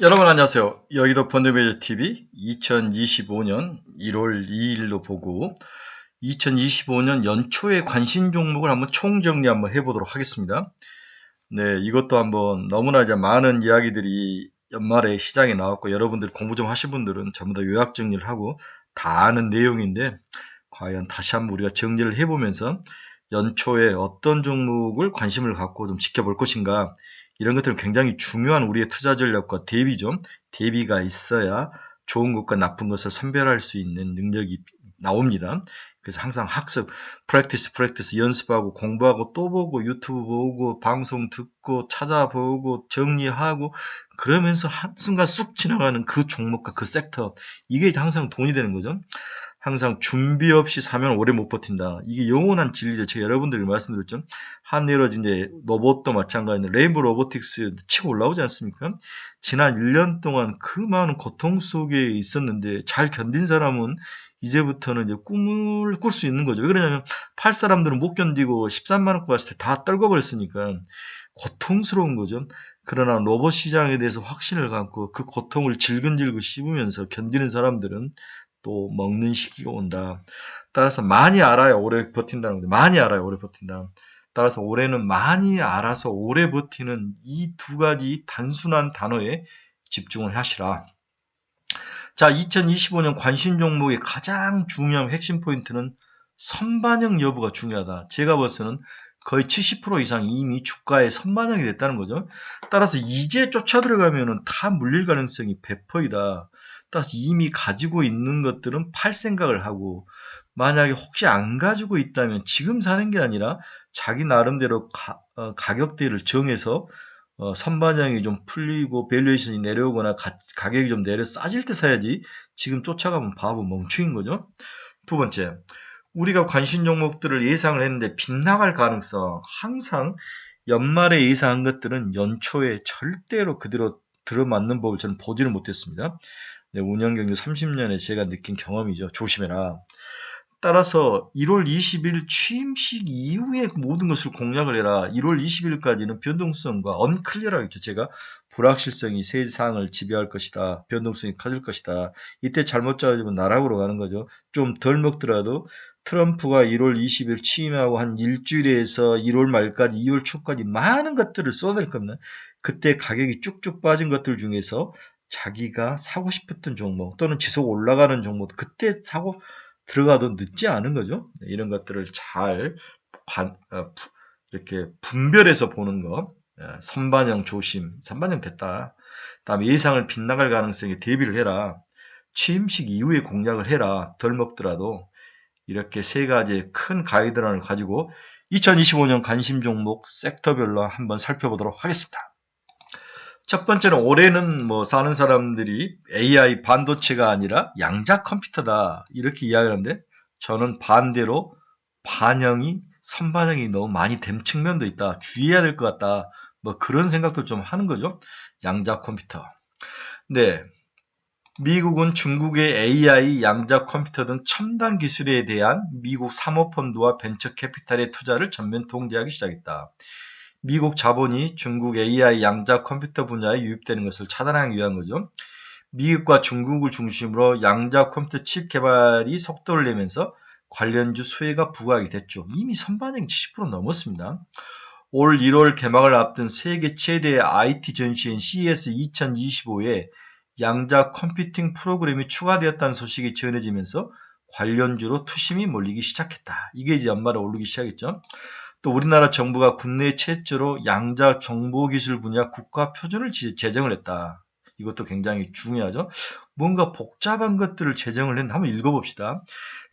여러분 안녕하세요. 여의도 펀드매니저TV 2025년 1월 2일로 보고 2025년 연초의 관심 종목을 한번 총정리 한번 해보도록 하겠습니다. 네, 이것도 한번 너무나 이제 많은 이야기들이 연말에 시장에 나왔고 여러분들 공부 좀 하신 분들은 전부 다 요약 정리를 하고 다 아는 내용인데 과연 다시 한번 우리가 정리를 해보면서 연초에 어떤 종목을 관심을 갖고 좀 지켜볼 것인가 이런 것들은 굉장히 중요한 우리의 투자 전략과 대비가 있어야 좋은 것과 나쁜 것을 선별할 수 있는 능력이 나옵니다. 그래서 항상 학습, 프랙티스 연습하고 공부하고 또 보고 유튜브 보고 방송 듣고 찾아보고 정리하고 그러면서 한순간 쑥 지나가는 그 종목과 그 섹터 이게 항상 돈이 되는 거죠. 항상 준비 없이 사면 오래 못 버틴다. 이게 영원한 진리죠. 제가 여러분들이 말씀드렸죠. 한일러지 이제 로봇도 마찬가지인데 레인보우 로보틱스 치고 올라오지 않습니까? 지난 1년 동안 그 많은 고통 속에 있었는데 잘 견딘 사람은 이제부터는 이제 꿈을 꿀 수 있는 거죠. 왜 그러냐면 팔 사람들은 못 견디고 13만 원고 갔을 때 다 떨궈버렸으니까 고통스러운 거죠. 그러나 로봇 시장에 대해서 확신을 갖고 그 고통을 질근질근 씹으면서 견디는 사람들은 또 먹는 시기가 온다. 따라서 많이 알아야 오래 버틴다는 거죠. 많이 알아야 오래 버틴다. 따라서 올해는 많이 알아서 오래 버티는 이 두 가지 단순한 단어에 집중을 하시라. 자, 2025년 관심 종목의 가장 중요한 핵심 포인트는 선반영 여부가 중요하다. 제가 봐서는 거의 70% 이상 이미 주가에 선반영이 됐다는 거죠. 따라서 이제 쫓아 들어가면은 다 물릴 가능성이 100%이다. 따라서 이미 가지고 있는 것들은 팔 생각을 하고 만약에 혹시 안 가지고 있다면 지금 사는 게 아니라 자기 나름대로 가격대를 정해서 선반영이 좀 풀리고 밸류에이션이 내려오거나 가격이 좀 내려 싸질 때 사야지 지금 쫓아가면 바보 멍청인 거죠. 두 번째, 우리가 관심 종목들을 예상을 했는데 빗나갈 가능성 항상 연말에 예상한 것들은 연초에 절대로 그대로 들어맞는 법을 저는 보지를 못했습니다. 네, 운영경력 30년에 제가 느낀 경험이죠. 조심해라. 따라서 1월 20일 취임식 이후에 모든 것을 공략을 해라. 1월 20일까지는 변동성과 언클리어라고 했죠. 제가 불확실성이 세상을 지배할 것이다. 변동성이 커질 것이다. 이때 잘못 짜면 나락으로 가는 거죠. 좀 덜 먹더라도 트럼프가 1월 20일 취임하고 한 일주일에서 1월 말까지 2월 초까지 많은 것들을 쏟아낼 겁니다. 그때 가격이 쭉쭉 빠진 것들 중에서 자기가 사고 싶었던 종목 또는 지속 올라가는 종목 그때 사고 들어가도 늦지 않은 거죠. 네, 이런 것들을 잘 이렇게 분별해서 보는 거. 선반영 조심. 선반영 됐다. 다음에 예상을 빗나갈 가능성에 대비를 해라. 취임식 이후에 공략을 해라. 덜 먹더라도. 이렇게 세 가지의 큰 가이드라인을 가지고 2025년 관심 종목 섹터별로 한번 살펴보도록 하겠습니다. 첫 번째는 올해는 뭐 사는 사람들이 AI 반도체가 아니라 양자 컴퓨터다 이렇게 이야기하는데 저는 반대로 선반영이 너무 많이 된 측면도 있다. 주의해야 될 것 같다. 뭐 그런 생각도 좀 하는 거죠. 양자 컴퓨터. 네. 미국은 중국의 AI, 양자 컴퓨터 등 첨단 기술에 대한 미국 사모펀드와 벤처 캐피탈의 투자를 전면 통제하기 시작했다. 미국 자본이 중국 AI 양자 컴퓨터 분야에 유입되는 것을 차단하기 위한 거죠. 미국과 중국을 중심으로 양자 컴퓨터 칩 개발이 속도를 내면서 관련주 수혜가 부각이 됐죠. 이미 선반영이 70% 넘었습니다. 올 1월 개막을 앞둔 세계 최대 IT 전시인 CES 2025에 양자 컴퓨팅 프로그램이 추가되었다는 소식이 전해지면서 관련주로 투심이 몰리기 시작했다. 이게 이제 연말에 오르기 시작했죠. 또 우리나라 정부가 국내 최초로 양자 정보기술 분야 국가 표준을 제정을 했다. 이것도 굉장히 중요하죠. 뭔가 복잡한 것들을 제정을 했는데 한번 읽어봅시다.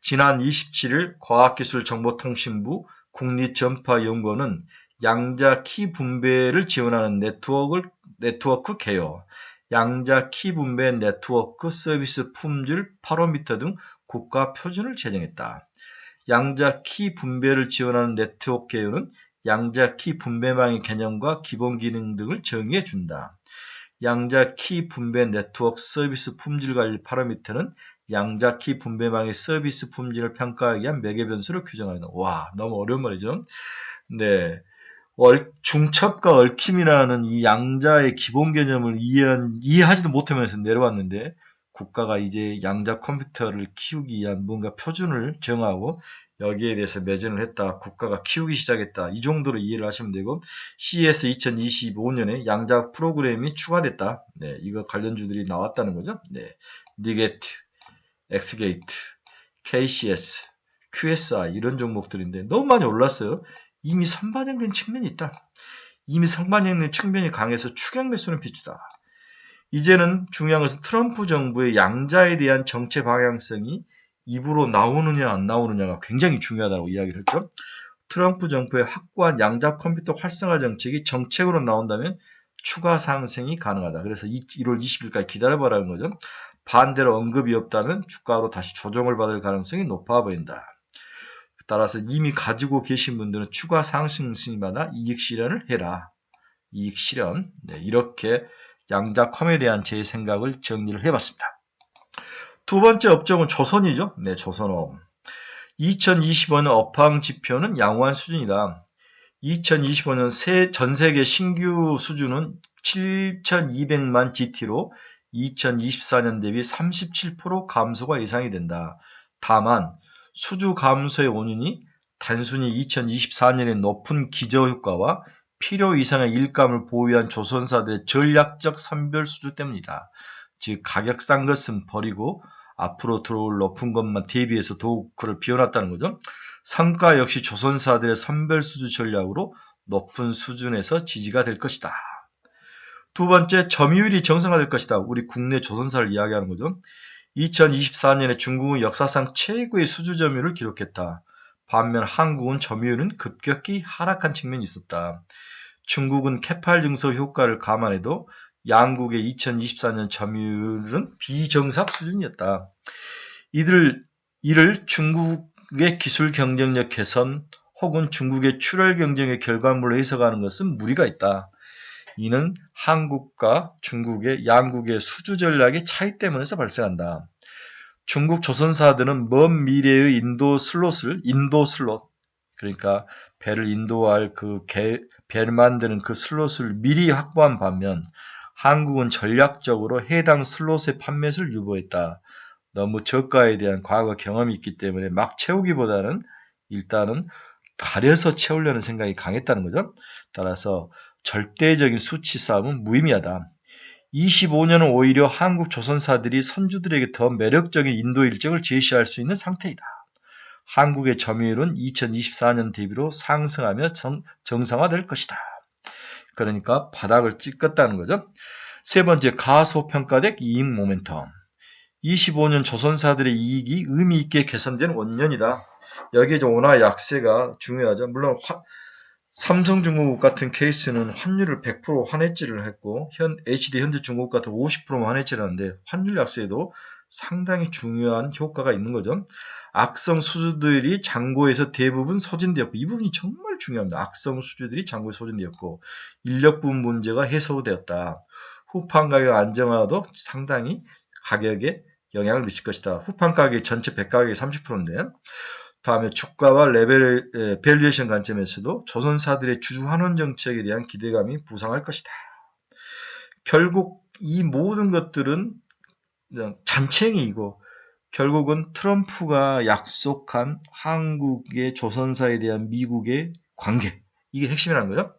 지난 27일 과학기술정보통신부 국립전파연구원은 양자 키 분배를 지원하는 네트워크 개요, 양자 키 분배 네트워크 서비스 품질 파로미터 등 국가 표준을 제정했다. 양자 키 분배를 지원하는 네트워크 개요는 양자 키 분배망의 개념과 기본 기능 등을 정의해 준다. 양자 키 분배 네트워크 서비스 품질 관리 파라미터는 양자 키 분배망의 서비스 품질을 평가하기 위한 매개 변수를 규정한다. 와, 너무 어려운 말이죠. 네. 중첩과 얽힘이라는 이 양자의 기본 개념을 이해하지도 못하면서 내려왔는데 국가가 이제 양자 컴퓨터를 키우기 위한 뭔가 표준을 정하고 여기에 대해서 매진을 했다. 국가가 키우기 시작했다. 이 정도로 이해를 하시면 되고 CES 2025년에 양자 프로그램이 추가됐다. 네, 이거 관련주들이 나왔다는 거죠. 네, 니게트, 엑스게이트, KCS, QSI 이런 종목들인데 너무 많이 올랐어요. 이미 선반영된 측면이 있다. 이미 선반영된 측면이 강해서 추격 매수는 비추다. 이제는 중요한 것은 트럼프 정부의 양자에 대한 정책 방향성이 입으로 나오느냐 안 나오느냐가 굉장히 중요하다고 이야기를 했죠. 트럼프 정부의 확고한 양자 컴퓨터 활성화 정책이 정책으로 나온다면 추가 상승이 가능하다. 그래서 1월 20일까지 기다려보라는 거죠. 반대로 언급이 없다면 주가로 다시 조정을 받을 가능성이 높아 보인다. 따라서 이미 가지고 계신 분들은 추가 상승 시마다 이익 실현을 해라. 이익 실현. 네, 이렇게 양자컴에 대한 제 생각을 정리를 해봤습니다. 두 번째 업종은 조선이죠. 네, 조선업. 2025년 업황 지표는 양호한 수준이다. 2025년 전 세계 신규 수주는 7,200만 GT로 2024년 대비 37% 감소가 예상이 된다. 다만 수주 감소의 원인이 단순히 2024년의 높은 기저효과와 필요 이상의 일감을 보유한 조선사들의 전략적 선별 수주 때문이다. 즉 가격 싼 것은 버리고 앞으로 들어올 높은 것만 대비해서 더욱 그를 비워놨다는 거죠. 성과 역시 조선사들의 선별 수주 전략으로 높은 수준에서 지지가 될 것이다. 두 번째, 점유율이 정상화될 것이다. 우리 국내 조선사를 이야기하는 거죠. 2024년에 중국은 역사상 최고의 수주 점유율을 기록했다. 반면 한국은 점유율은 급격히 하락한 측면이 있었다. 중국은 캐팔 증서 효과를 감안해도 양국의 2024년 점유율은 비정상 수준이었다. 이를 중국의 기술 경쟁력 개선 혹은 중국의 출혈 경쟁의 결과물로 해석하는 것은 무리가 있다. 이는 한국과 중국의 양국의 수주 전략의 차이 때문에서 발생한다. 중국 조선사들은 먼 미래의 인도 슬롯, 그러니까 배를 인도할 배를 만드는 그 슬롯을 미리 확보한 반면 한국은 전략적으로 해당 슬롯의 판매를 유보했다. 너무 저가에 대한 과거 경험이 있기 때문에 막 채우기보다는 일단은 가려서 채우려는 생각이 강했다는 거죠. 따라서 절대적인 수치 싸움은 무의미하다. 25년은 오히려 한국 조선사들이 선주들에게 더 매력적인 인도 일정을 제시할 수 있는 상태이다. 한국의 점유율은 2024년 대비로 상승하며 정상화될 것이다. 그러니까 바닥을 찍었다는 거죠. 세 번째, 가소평가액 이익 모멘텀. 25년 조선사들의 이익이 의미 있게 개선된 원년이다. 여기에 원화 약세가 중요하죠. 물론 삼성중공업 같은 케이스는 환율을 100% 환해지를 했고 HD 현대중공업 같은 50%만 환해지를 하는데 환율 약세에도 상당히 중요한 효과가 있는 거죠. 악성 수주들이 잔고에서 대부분 소진되었고 이 부분이 정말 중요합니다. 악성 수주들이 잔고에 소진되었고 인력 부분 문제가 해소되었다. 후판 가격 안정화도 상당히 가격에 영향을 미칠 것이다. 후판 가격이 전체 백가격의 30%인데 다음에 주가와 밸류에이션 관점에서도 조선사들의 주주 환원 정책에 대한 기대감이 부상할 것이다. 결국 이 모든 것들은 잔챙이이고 결국은 트럼프가 약속한 한국의 조선사에 대한 미국의 관계 이게 핵심이라는 거죠.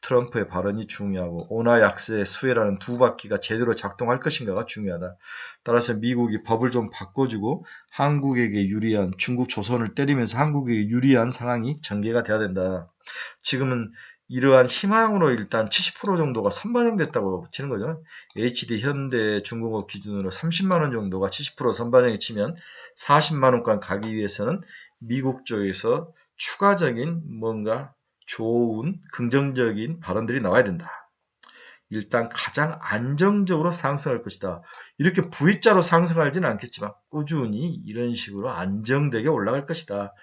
트럼프의 발언이 중요하고 온화 약세 수혜라는 두 바퀴가 제대로 작동할 것인가가 중요하다. 따라서 미국이 법을 좀 바꿔주고 한국에게 유리한 중국 조선을 때리면서 한국에게 유리한 상황이 전개가 돼야 된다. 지금은 이러한 희망으로 일단 70% 정도가 선반영됐다고 치는 거죠. HD 현대 중공업 기준으로 30만원 정도가 70% 선반영이 치면 40만원권 가기 위해서는 미국 쪽에서 추가적인 뭔가 좋은 긍정적인 발언들이 나와야 된다. 일단 가장 안정적으로 상승할 것이다. 이렇게 V자로 상승하지는 않겠지만 꾸준히 이런 식으로 안정되게 올라갈 것이다.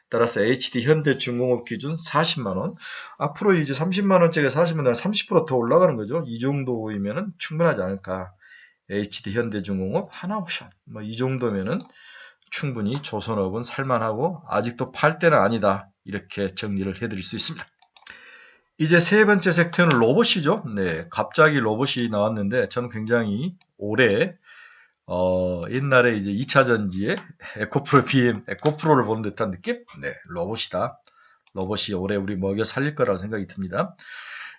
따라서 HD 현대중공업 기준 40만원 앞으로 이제 30만원짜리 40만원 30% 더 올라가는 거죠. 이 정도이면 충분하지 않을까. HD 현대중공업 하나옵션 이 정도면은 충분히 조선업은 살만하고 아직도 팔 때는 아니다. 이렇게 정리를 해드릴 수 있습니다. 이제 세 번째 섹터는 로봇이죠. 네, 갑자기 로봇이 나왔는데 저는 굉장히 오래 옛날에 이제 2차 전지에 에코프로 BM, 에코프로를 보는 듯한 느낌? 네, 로봇이다. 로봇이 오래 우리 먹여 살릴 거라고 생각이 듭니다.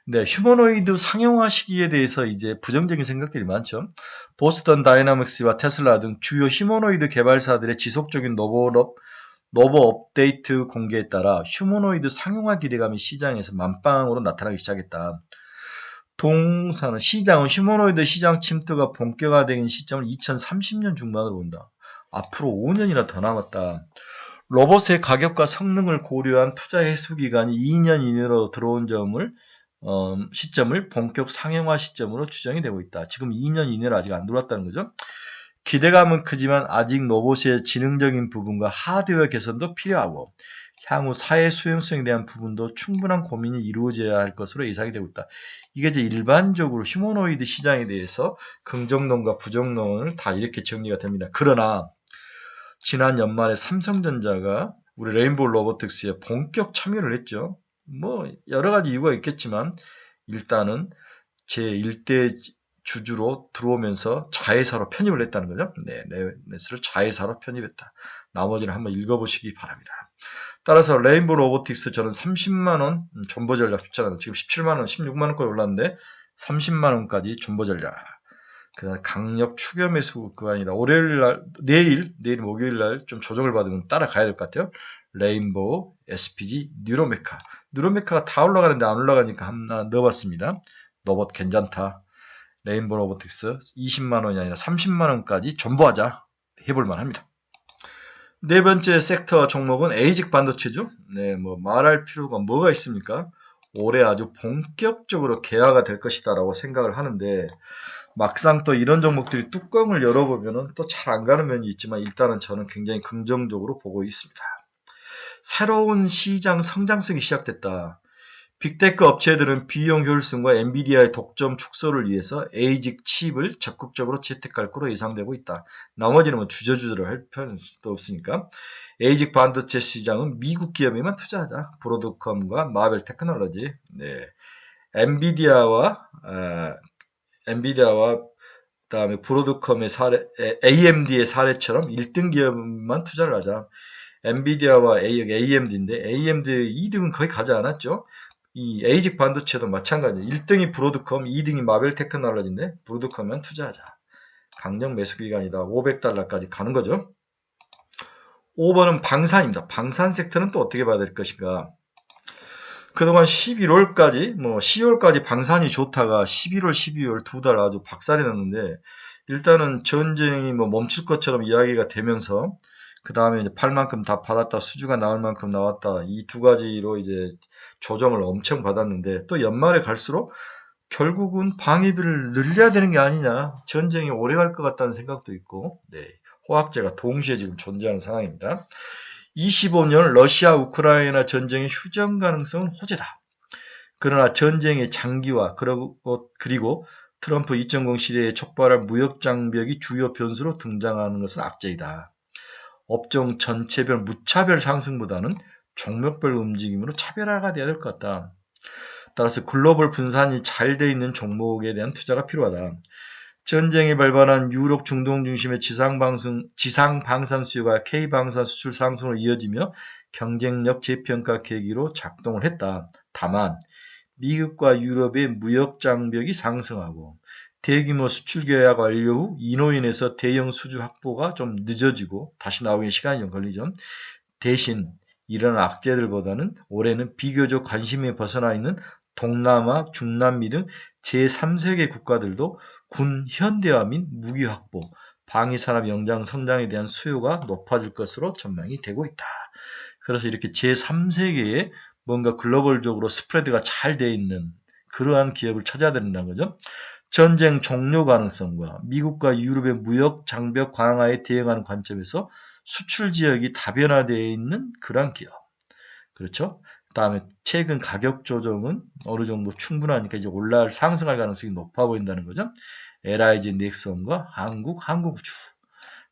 네, 휴머노이드 상용화 시기에 대해서 이제 부정적인 생각들이 많죠. 보스턴 다이나믹스와 테슬라 등 주요 휴머노이드 개발사들의 지속적인 노버 업데이트 공개에 따라 휴머노이드 상용화 기대감이 시장에서 만빵으로 나타나기 시작했다. 시장은 휴머노이드 시장 침투가 본격화되는 시점을 2030년 중반으로 본다. 앞으로 5년이나 더 남았다. 로봇의 가격과 성능을 고려한 투자 해수 기간이 2년 이내로 들어온 시점을 본격 상용화 시점으로 추정이 되고 있다. 지금 2년 이내로 아직 안 들어왔다는 거죠. 기대감은 크지만 아직 로봇의 지능적인 부분과 하드웨어 개선도 필요하고 향후 사회 수용성에 대한 부분도 충분한 고민이 이루어져야 할 것으로 예상이 되고 있다. 이게 이제 일반적으로 휴머노이드 시장에 대해서 긍정론과 부정론을 다 이렇게 정리가 됩니다. 그러나 지난 연말에 삼성전자가 우리 레인보우 로보틱스에 본격 참여를 했죠. 뭐 여러 가지 이유가 있겠지만 일단은 제1대 주주로 들어오면서 자회사로 편입을 했다는 거죠. 네, 네스를 자회사로 편입했다. 나머지는 한번 읽어보시기 바랍니다. 따라서 레인보우 로보틱스 저는 30만원 존버 전략 추천합니다. 지금 17만원, 16만원까지 올랐는데 30만원까지 존버 전략. 그다음 강력 추격 매수 구간이다. 내일 목요일 날 좀 조정을 받으면 따라가야 될 것 같아요. 레인보우, SPG, 뉴로메카. 뉴로메카가 다 올라가는데 안 올라가니까 하나 넣어봤습니다. 로봇 괜찮다. 레인보우 로보틱스 20만원이 아니라 30만원까지 존버하자. 해볼만 합니다. 네 번째 섹터 종목은 에이직 반도체죠. 네, 뭐 말할 필요가 뭐가 있습니까? 올해 아주 본격적으로 개화가 될 것이다라고 생각을 하는데 막상 또 이런 종목들이 뚜껑을 열어보면은 또 잘 안 가는 면이 있지만 일단은 저는 굉장히 긍정적으로 보고 있습니다. 새로운 시장 성장성이 시작됐다. 빅테크 업체들은 비용 효율성과 엔비디아의 독점 축소를 위해서 에이직 칩을 적극적으로 채택할 거로 예상되고 있다. 나머지는 뭐 주저주저를 할 필요도 없으니까. 에이직 반도체 시장은 미국 기업에만 투자하자. 브로드컴과 마벨 테크놀로지. 네. 엔비디아와 그다음에 브로드컴의 사례, AMD의 사례처럼 1등 기업만 투자를 하자. 엔비디아와 AMD인데 AMD 2등은 거의 가지 않았죠. 이 에이직 반도체도 마찬가지예요. 1등이 브로드컴, 2등이 마벨 테크놀로지인데 브로드컴만 투자하자. 강력 매수 기간이다. 500달러까지 가는 거죠. 5번은 방산입니다. 방산 섹터는 또 어떻게 봐야 될 것인가? 그동안 11월까지, 10월까지 방산이 좋다가 11월, 12월 두 달 아주 박살이 났는데, 일단은 전쟁이 멈출 것처럼 이야기가 되면서, 그 다음에 이제 팔 만큼 다 팔았다, 수주가 나올 만큼 나왔다, 이 두 가지로 이제 조정을 엄청 받았는데, 또 연말에 갈수록 결국은 방위비를 늘려야 되는 게 아니냐, 전쟁이 오래 갈 것 같다는 생각도 있고, 네, 호학제가 동시에 지금 존재하는 상황입니다. 25년 러시아 우크라이나 전쟁의 휴전 가능성은 호재다. 그러나 전쟁의 장기화 그리고 트럼프 2.0 시대에 촉발할 무역 장벽이 주요 변수로 등장하는 것은 악재이다. 업종 전체별 무차별 상승보다는 종목별 움직임으로 차별화가 돼야 될 것 같다. 따라서 글로벌 분산이 잘 돼 있는 종목에 대한 투자가 필요하다. 전쟁이 발발한 유럽 중동 중심의 지상 방산 수요가 K 방산 수출 상승으로 이어지며 경쟁력 재평가 계기로 작동을 했다. 다만 미국과 유럽의 무역 장벽이 상승하고 대규모 수출 계약 완료 후 이로 인해서 대형 수주 확보가 좀 늦어지고 다시 나오기 시간이 좀 걸리죠. 대신 이런 악재들보다는 올해는 비교적 관심이 벗어나 있는 동남아, 중남미 등 제3세계 국가들도 군 현대화 및 무기 확보, 방위산업 영장 성장에 대한 수요가 높아질 것으로 전망이 되고 있다. 그래서 이렇게 제3세계에 뭔가 글로벌적으로 스프레드가 잘 돼 있는 그러한 기업을 찾아야 된다는 거죠. 전쟁 종료 가능성과 미국과 유럽의 무역 장벽 강화에 대응하는 관점에서 수출 지역이 다변화되어 있는 그러한 기업. 그렇죠? 그다음에 최근 가격 조정은 어느 정도 충분하니까 이제 상승할 가능성이 높아 보인다는 거죠. LIG 넥스원과 한국우주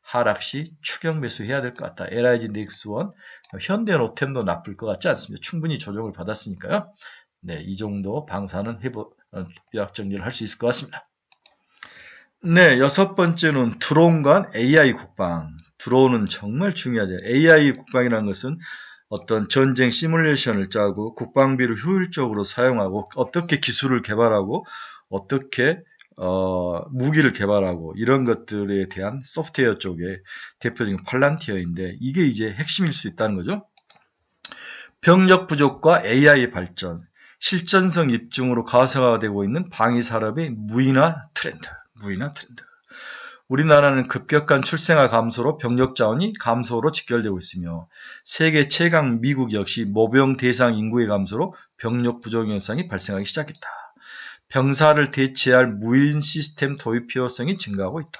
하락 시 추격 매수해야 될 것 같다. LIG 넥스원, 현대로템도 나쁠 것 같지 않습니다. 충분히 조정을 받았으니까요. 네, 이 정도 방사는 요약 정리를 할 수 있을 것 같습니다. 네, 여섯 번째는 드론과 AI 국방. 드론은 정말 중요하죠. AI 국방이라는 것은 어떤 전쟁 시뮬레이션을 짜고 국방비를 효율적으로 사용하고 어떻게 기술을 개발하고 어떻게 무기를 개발하고 이런 것들에 대한 소프트웨어 쪽에 대표적인 팔란티어인데 이게 이제 핵심일 수 있다는 거죠. 병력 부족과 AI 발전, 실전성 입증으로 가상화되고 있는 방위 산업의 무인화 트렌드. 우리나라는 급격한 출생아 감소로 병력 자원이 감소로 직결되고 있으며 세계 최강 미국 역시 모병 대상 인구의 감소로 병력 부족 현상이 발생하기 시작했다. 병사를 대체할 무인 시스템 도입 필요성이 증가하고 있다.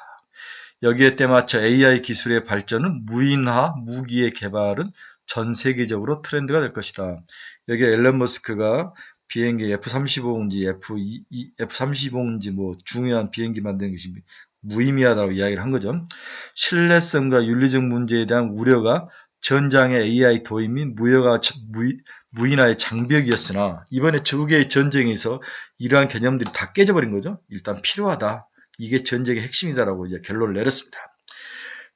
여기에 때맞춰 AI 기술의 발전은 무인화 무기의 개발은 전 세계적으로 트렌드가 될 것이다. 여기 앨런 머스크가 비행기 F-35인지 F-35인지 뭐 중요한 비행기 만드는 것이 무의미하다고 이야기를 한 거죠. 신뢰성과 윤리적 문제에 대한 우려가 전장의 AI 도입 및 무인화의 장벽이었으나 이번에 저국의 전쟁에서 이러한 개념들이 다 깨져버린 거죠. 일단 필요하다. 이게 전쟁의 핵심이다라고 이제 결론을 내렸습니다.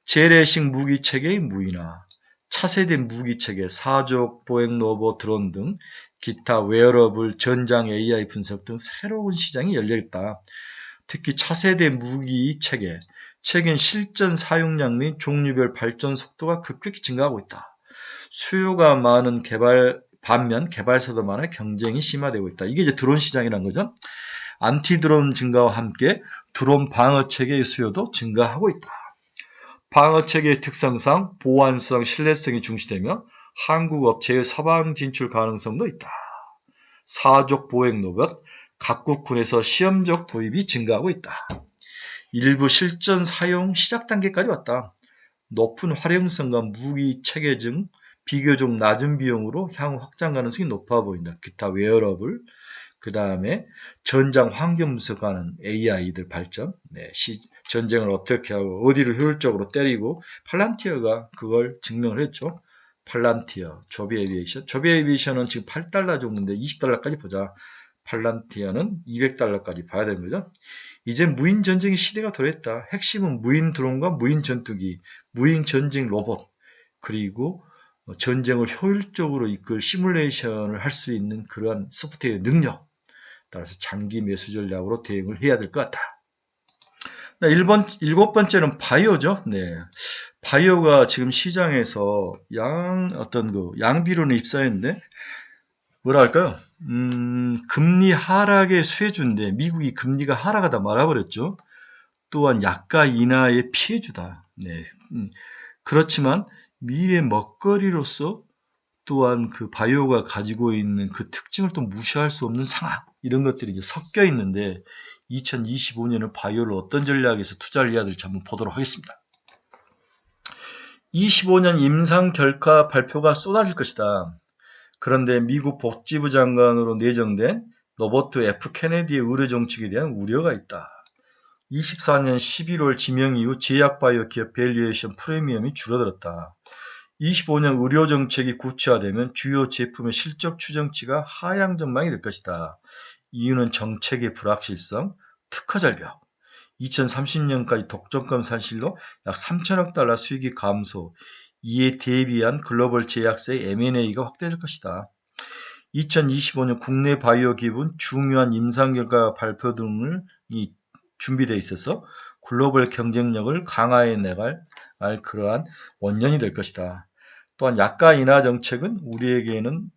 재래식 무기 체계의 무인화, 차세대 무기 체계, 사족, 보행 로봇, 드론 등 기타 웨어러블, 전장 AI 분석 등 새로운 시장이 열려있다. 특히 차세대 무기 체계, 최근 실전 사용량 및 종류별 발전 속도가 급격히 증가하고 있다. 수요가 많은 반면 개발사도 많아 경쟁이 심화되고 있다. 이게 이제 드론 시장이라는 거죠. 안티드론 증가와 함께 드론 방어 체계의 수요도 증가하고 있다. 방어 체계의 특성상 보안성, 신뢰성이 중시되며 한국 업체의 서방 진출 가능성도 있다. 사족 보행 로봇, 각국 군에서 시험적 도입이 증가하고 있다. 일부 실전 사용 시작 단계까지 왔다. 높은 활용성과 무기 체계 등 비교적 낮은 비용으로 향후 확장 가능성이 높아 보인다. 기타 웨어러블, 그 다음에 전장 환경 분석하는 AI들 발전, 전쟁을 어떻게 하고 어디를 효율적으로 때리고 팔란티어가 그걸 증명을 했죠. 팔란티어, 조비 에비에이션. 조비 에비에이션은 지금 $8 정도인데 $20까지 보자. 팔란티어는 $200까지 봐야 되는 거죠. 이제 무인 전쟁의 시대가 도래했다. 핵심은 무인 드론과 무인 전투기, 무인 전쟁 로봇, 그리고 전쟁을 효율적으로 이끌 시뮬레이션을 할 수 있는 그러한 소프트웨어 능력, 따라서 장기 매수 전략으로 대응을 해야 될 것 같다. 일곱 번째는 바이오죠. 네. 바이오가 지금 시장에서 양비론에 입사했는데, 뭐라 할까요? 금리 하락의 수혜주인데, 미국이 금리가 하락하다 말아버렸죠. 또한 약가 인하의 피해주다. 네. 그렇지만 미래 먹거리로서 또한 그 바이오가 가지고 있는 그 특징을 또 무시할 수 없는 상황, 이런 것들이 이제 섞여 있는데 2025년은 바이오를 어떤 전략에서 투자를 해야 될지 한번 보도록 하겠습니다. 25년 임상 결과 발표가 쏟아질 것이다. 그런데 미국 복지부 장관으로 내정된 로버트 F. 케네디의 의료 정책에 대한 우려가 있다. 24년 11월 지명 이후 제약바이오 기업 밸류에이션 프리미엄이 줄어들었다. 25년 의료정책이 구체화되면 주요 제품의 실적 추정치가 하향 전망이 될 것이다. 이유는 정책의 불확실성, 특허 절벽, 2030년까지 독점권 산실로 약 3천억 달러 수익이 감소, 이에 대비한 글로벌 제약사의 M&A가 확대될 것이다. 2025년 국내 바이오 기업은 중요한 임상 결과 발표 등을 준비되어 있어서 글로벌 경쟁력을 강화해 나갈 그러한 원년이 될 것이다. 또한 약가 인하 정책은 우리에게는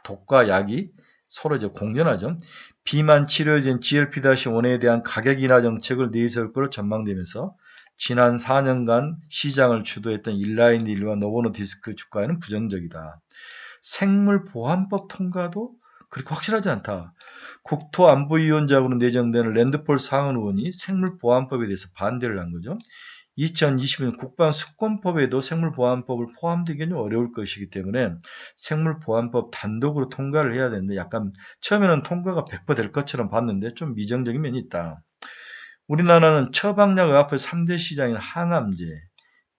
독과 약이 서로 이제 공존하죠. 비만 치료제인 GLP-1에 대한 가격 인하 정책을 내세울 것으로 전망되면서 지난 4년간 시장을 주도했던 일라인일과 노보노디스크 주가에는 부정적이다. 생물보안법 통과도 그렇게 확실하지 않다. 국토안보위원장으로 내정되는 랜드폴 상원 의원이 생물보안법에 대해서 반대를 한 거죠. 2020년 국방수권법에도 생물보안법을 포함되기는 어려울 것이기 때문에 생물보안법 단독으로 통과를 해야 되는데 약간 처음에는 통과가 100% 될 것처럼 봤는데 좀 미정적인 면이 있다. 우리나라는 처방약 앞에 3대 시장인 항암제,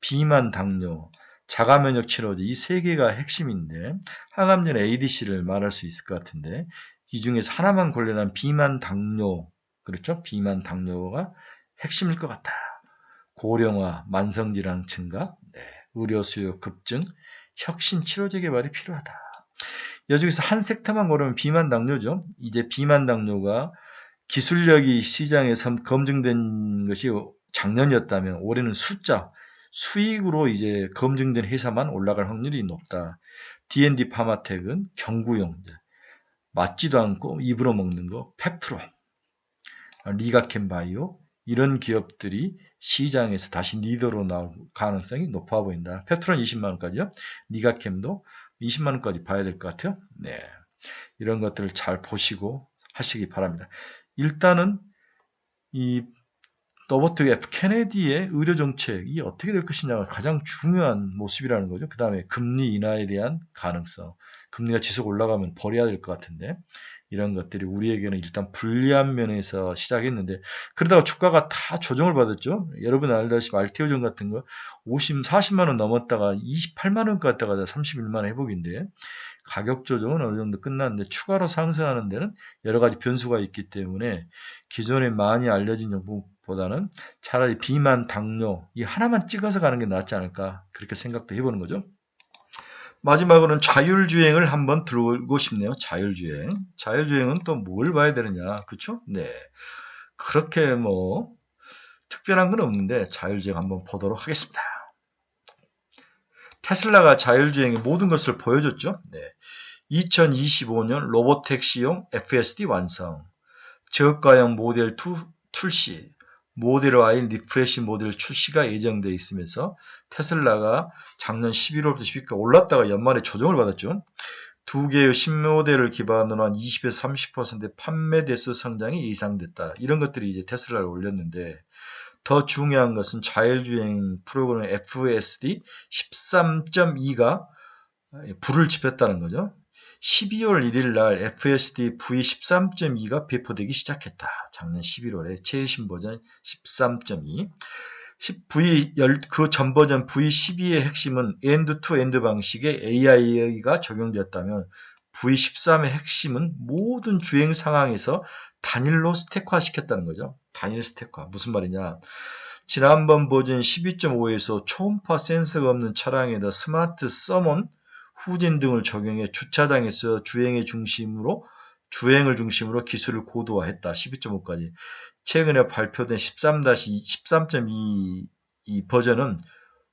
비만 당뇨, 자가면역 치료제 이 세 개가 핵심인데 항암제는 ADC를 말할 수 있을 것 같은데 이 중에서 하나만 관련한 비만 당뇨 그렇죠? 비만 당뇨가 핵심일 것 같다. 고령화, 만성질환 증가, 의료 수요 급증, 혁신 치료제 개발이 필요하다. 여기서 한 섹터만 고르면 비만 당뇨죠. 이제 비만 당뇨가 기술력이 시장에서 검증된 것이 작년이었다면 올해는 숫자, 수익으로 이제 검증된 회사만 올라갈 확률이 높다. D&D 파마텍은 경구용, 맞지도 않고 입으로 먹는 거, 페프로, 리가켄바이오 이런 기업들이 시장에서 다시 리더로 나올 가능성이 높아 보인다. 페트론 20만원까지요. 리가캠도 20만원까지 봐야 될 것 같아요. 네, 이런 것들을 잘 보시고 하시기 바랍니다. 일단은 이 로버트 F 케네디의 의료 정책이 어떻게 될 것이냐가 가장 중요한 모습이라는 거죠. 그 다음에 금리 인하에 대한 가능성. 금리가 지속 올라가면 버려야 될 것 같은데 이런 것들이 우리에게는 일단 불리한 면에서 시작했는데 그러다가 주가가 다 조정을 받았죠. 여러분 알다시피 알테오전 같은 거 40만 원 넘었다가 28만 원 갔다가 31만 원 회복인데 가격 조정은 어느 정도 끝났는데 추가로 상승하는 데는 여러 가지 변수가 있기 때문에 기존에 많이 알려진 정보보다는 차라리 비만, 당뇨 이 하나만 찍어서 가는 게 낫지 않을까 그렇게 생각도 해보는 거죠. 마지막으로는 자율주행을 한번 들어오고 싶네요. 자율주행. 자율주행은 또 뭘 봐야 되느냐. 그쵸? 네. 그렇게 뭐 특별한 건 없는데 자율주행 한번 보도록 하겠습니다. 테슬라가 자율주행의 모든 것을 보여줬죠. 네. 2025년 로보택시용 FSD 완성, 저가형 모델 2 출시, 모델 Y 리프레시 모델 출시가 예정되어 있으면서 테슬라가 작년 11월부터 12월까지 올랐다가 연말에 조정을 받았죠. 두 개의 신모델을 기반으로 한 20에서 30%의 판매 대수 성장이 예상됐다. 이런 것들이 이제 테슬라를 올렸는데 더 중요한 것은 자율주행 프로그램 FSD 13.2가 불을 지폈다는 거죠. 12월 1일 날 FSD V13.2가 배포되기 시작했다. 작년 11월에 최신 버전 13.2. 그 전 버전 V12의 핵심은 엔드-투-엔드 방식의 AI가 적용되었다면 V13의 핵심은 모든 주행 상황에서 단일로 스택화 시켰다는 거죠. 단일 스택화. 무슨 말이냐. 지난번 버전 12.5에서 초음파 센서가 없는 차량에다 스마트 서먼, 후진 등을 적용해 주차장에서 주행을 중심으로 기술을 고도화했다. 12.5까지. 최근에 발표된 13-13.2 버전은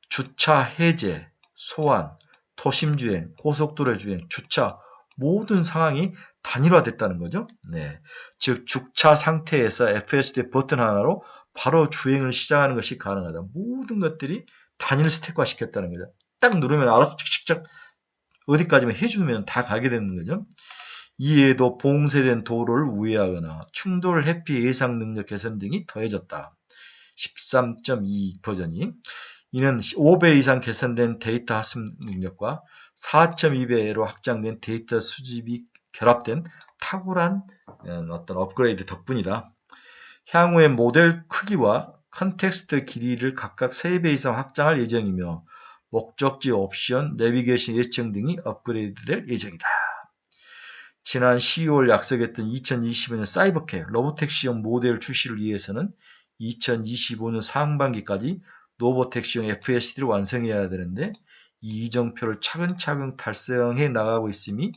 주차 해제, 소환, 도심주행, 고속도로 주행, 주차 모든 상황이 단일화됐다는 거죠. 네. 즉 주차 상태에서 FSD 버튼 하나로 바로 주행을 시작하는 것이 가능하다. 모든 것들이 단일 스택화 시켰다는 거죠. 딱 누르면 알아서 칙칙착 어디까지만 해주면 다 가게 되는 거죠. 이에도 봉쇄된 도로를 우회하거나 충돌 회피 예상 능력 개선 등이 더해졌다. 13.2 버전이 이는 5배 이상 개선된 데이터 학습 능력과 4.2배로 확장된 데이터 수집이 결합된 탁월한 어떤 업그레이드 덕분이다. 향후에 모델 크기와 컨텍스트 길이를 각각 3배 이상 확장할 예정이며 목적지 옵션, 내비게이션 예청 등이 업그레이드될 예정이다. 지난 12월 약속했던 2025년 사이버캣 로보택시용 모델 출시를 위해서는 2025년 상반기까지 로보택시용 FSD를 완성해야 되는데 이 이정표를 차근차근 달성해 나가고 있음이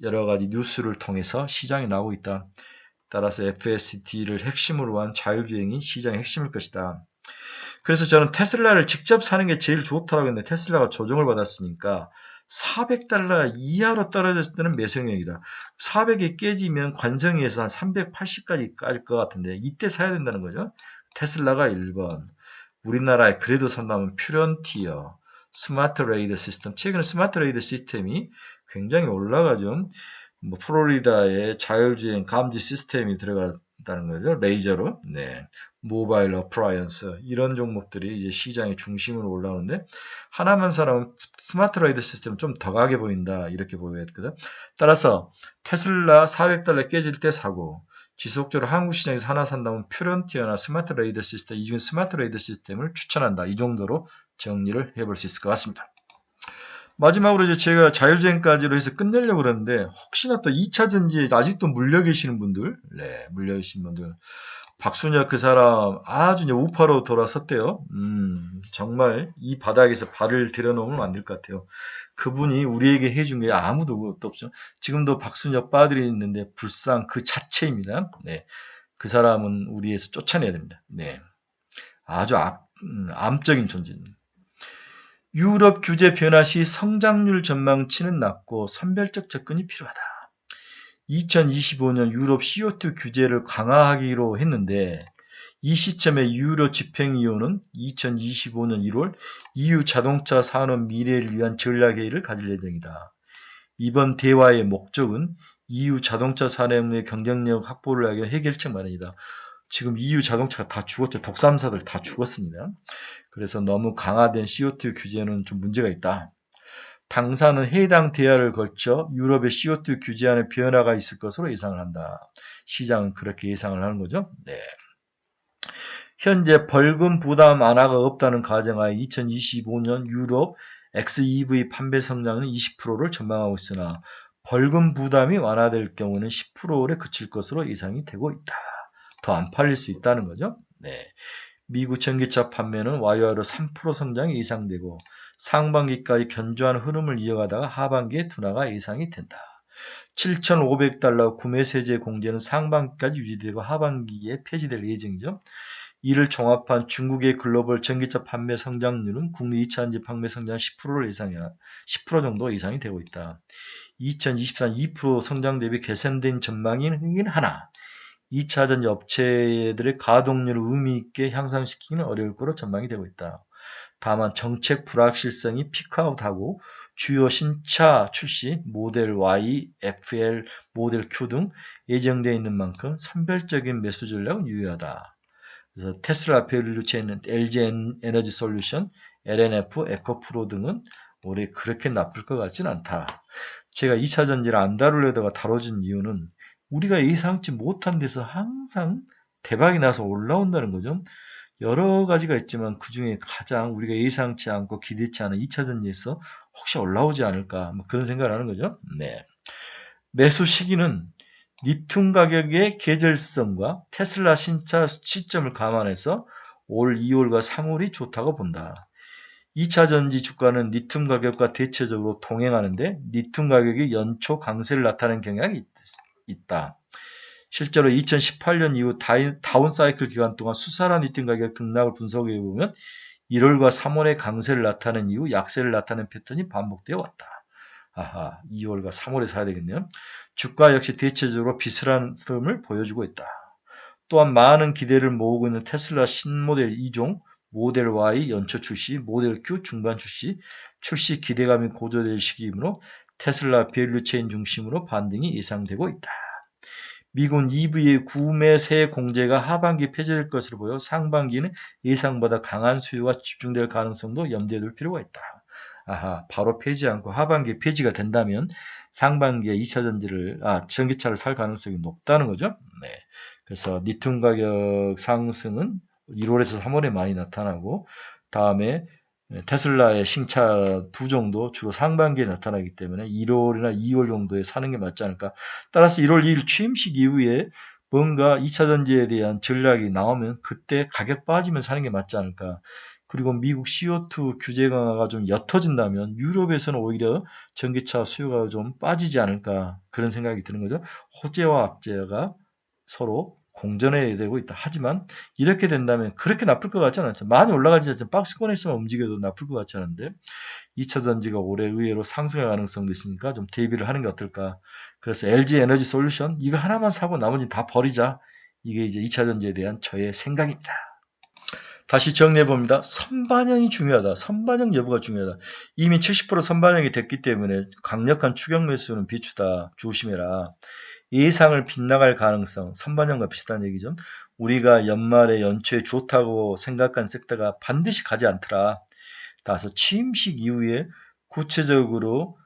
여러 가지 뉴스를 통해서 시장에 나오고 있다. 따라서 FSD를 핵심으로 한 자율주행이 시장의 핵심일 것이다. 그래서 저는 테슬라를 직접 사는 게 제일 좋다라고 했는데 테슬라가 조정을 받았으니까 $400 이하로 떨어졌을 때는 매수형이다. 400이 깨지면 관성에서 한 380까지 깔 것 같은데 이때 사야 된다는 거죠. 테슬라가 1번. 우리나라에 그래도 산다면 퓨런티어, 스마트 레이더 시스템. 최근에 스마트 레이더 시스템이 굉장히 올라가죠. 뭐 플로리다에 자율주행 감지 시스템이 들어갔다는 거죠. 레이저로. 네. 모바일 어플라이언스 이런 종목들이 이제 시장의 중심으로 올라오는데 하나만 사라면 스마트 레이더 시스템은 좀 더 가게 보인다 이렇게 보였거든. 따라서 테슬라 $400 깨질 때 사고 지속적으로 한국 시장에서 하나 산다면 퓨런티어나 스마트 레이더 시스템 이 중에 스마트 레이더 시스템을 추천한다. 이 정도로 정리를 해볼 수 있을 것 같습니다. 마지막으로 이제 제가 자율주행까지로 해서 끝내려고 그러는데, 혹시나 또 2차 전지에 아직도 물려 계시는 분들, 네, 물려 계신 분들, 박순혁 그 사람 아주 이제 우파로 돌아섰대요. 정말 이 바닥에서 발을 들여놓으면 안 될 것 같아요. 그분이 우리에게 해준 게 아무도 없죠. 지금도 박순혁 빠들이 있는데 불상 그 자체입니다. 네, 그 사람은 우리에서 쫓아내야 됩니다. 네, 아주 암적인 존재입니다. 유럽 규제 변화 시 성장률 전망치는 낮고 선별적 접근이 필요하다. 2025년 유럽 CO2 규제를 강화하기로 했는데, 이 시점에 유로 집행위원회는 2025년 1월 EU 자동차 산업 미래를 위한 전략회의를 가질 예정이다. 이번 대화의 목적은 EU 자동차 산업의 경쟁력 확보를 하기 위한 해결책 마련이다. 지금 EU 자동차가 다 죽었죠. 독삼사들 다 죽었습니다. 그래서 너무 강화된 CO2 규제는 좀 문제가 있다. 당사는 해당 대화를 거쳐 유럽의 CO2 규제안의 변화가 있을 것으로 예상을 한다. 시장은 그렇게 예상을 하는 거죠. 네. 현재 벌금 부담 완화가 없다는 가정하에 2025년 유럽 XEV 판매 성장은 20%를 전망하고 있으나, 벌금 부담이 완화될 경우는 10%에 그칠 것으로 예상이 되고 있다. 더 안 팔릴 수 있다는 거죠. 네. 미국 전기차 판매는 와이와이로 3% 성장이 예상되고, 상반기까지 견조한 흐름을 이어가다가 하반기에 둔화가 예상이 된다. 7,500달러 구매 세제 공제는 상반기까지 유지되고 하반기에 폐지될 예정이죠. 이를 종합한 중국의 글로벌 전기차 판매 성장률은 국내 2차전지 판매 성장 10%를 예상해 10% 정도 예상이 되고 있다. 2024년 2% 성장 대비 개선된 전망이긴 하나, 2차전지 업체들의 가동률을 의미 있게 향상시키기는 어려울 것으로 전망이 되고 있다. 다만 정책 불확실성이 피크아웃하고 주요 신차 출시 모델 Y, FL, 모델 Q 등 예정되어 있는 만큼 선별적인 매수 전략은 유효하다. 그래서 테슬라 밸류체인은 LG 에너지 솔루션, LNF, 에코프로 등은 올해 그렇게 나쁠 것 같지는 않다. 제가 2차 전지를 안 다루려다가 다뤄진 이유는 우리가 예상치 못한 데서 항상 대박이 나서 올라온다는 거죠. 여러 가지가 있지만 그 중에 가장 우리가 예상치 않고 기대치 않은 2차 전지에서 혹시 올라오지 않을까, 뭐 그런 생각을 하는 거죠. 네. 매수 시기는 리튬 가격의 계절성과 테슬라 신차 시점을 감안해서 올 2월과 3월이 좋다고 본다. 2차 전지 주가는 리튬 가격과 대체적으로 동행하는데, 리튬 가격이 연초 강세를 나타내는 경향이 있다. 실제로 2018년 이후 다운 사이클 기간 동안 수산화 리튬 가격 등락을 분석해 보면 1월과 3월에 강세를 나타낸 이후 약세를 나타낸 패턴이 반복되어 왔다. 아하, 2월과 3월에 사야 되겠네요. 주가 역시 대체적으로 비슷한 흐름을 보여주고 있다. 또한 많은 기대를 모으고 있는 테슬라 신모델 2종, 모델 Y 연초 출시, 모델 Q 중반 출시 기대감이 고조될 시기이므로 테슬라 밸류체인 중심으로 반등이 예상되고 있다. 미국 EV의 구매 세 공제가 하반기 폐지될 것으로 보여 상반기는 예상보다 강한 수요가 집중될 가능성도 염두에 둘 필요가 있다. 아하, 바로 폐지 않고 하반기에 폐지가 된다면 상반기에 2차 전기차를 살 가능성이 높다는 거죠. 네. 그래서 리튬 가격 상승은 1월에서 3월에 많이 나타나고, 다음에 테슬라의 신차 두 정도 주로 상반기에 나타나기 때문에 1월이나 2월 정도에 사는 게 맞지 않을까. 따라서 1월 2일 취임식 이후에 뭔가 2차 전지에 대한 전략이 나오면 그때 가격 빠지면 사는 게 맞지 않을까. 그리고 미국 CO2 규제 강화가 좀 옅어진다면 유럽에서는 오히려 전기차 수요가 좀 빠지지 않을까, 그런 생각이 드는 거죠. 호재와 악재가 서로 공존해야 되고 있다. 하지만 이렇게 된다면 그렇게 나쁠 것 같지 않죠. 많이 올라가지 않죠. 박스권에서만 움직여도 나쁠 것 같지 않은데, 2차 전지가 올해 의외로 상승할 가능성도 있으니까 좀 대비를 하는 게 어떨까. 그래서 LG 에너지 솔루션 이거 하나만 사고 나머지 다 버리자. 이게 이제 2차 전지에 대한 저의 생각입니다. 다시 정리해 봅니다. 선반영이 중요하다. 선반영 여부가 중요하다. 이미 70% 선반영이 됐기 때문에 강력한 추격 매수는 비추다. 조심해라. 예상을 빗나갈 가능성, 선반영과 비슷한 얘기죠. 우리가 연말에 연초에 좋다고 생각한 섹터가 반드시 가지 않더라. 따라서 취임식 이후에 구체적으로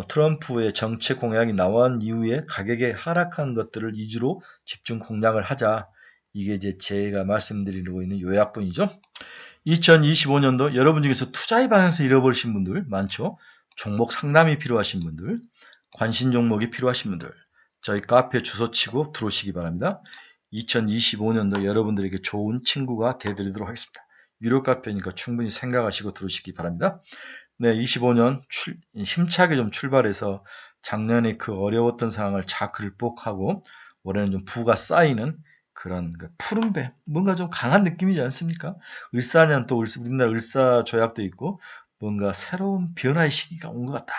트럼프의 정책 공약이 나온 이후에 가격이 하락한 것들을 위주로 집중 공략을 하자. 이게 이제 제가 말씀드리고 있는 요약분이죠. 2025년도 여러분 중에서 투자의 방향에서 잃어버리신 분들 많죠. 종목 상담이 필요하신 분들, 관심 종목이 필요하신 분들, 저희 카페 주소 치고 들어오시기 바랍니다. 2025년도 여러분들에게 좋은 친구가 되드리도록 하겠습니다. 유료 카페니까 충분히 생각하시고 들어오시기 바랍니다. 네, 25년 힘차게 좀 출발해서 작년에 그 어려웠던 상황을 잘 극복하고 올해는 좀 부가 쌓이는 그런 푸른배, 뭔가 좀 강한 느낌이지 않습니까? 을사년 또 우리나라 을사조약도 있고 뭔가 새로운 변화의 시기가 온 것 같다.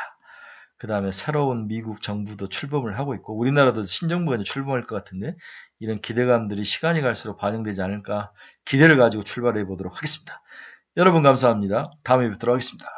그 다음에 새로운 미국 정부도 출범을 하고 있고 우리나라도 신정부가 이제 출범할 것 같은데 이런 기대감들이 시간이 갈수록 반영되지 않을까 기대를 가지고 출발해 보도록 하겠습니다. 여러분 감사합니다. 다음에 뵙도록 하겠습니다.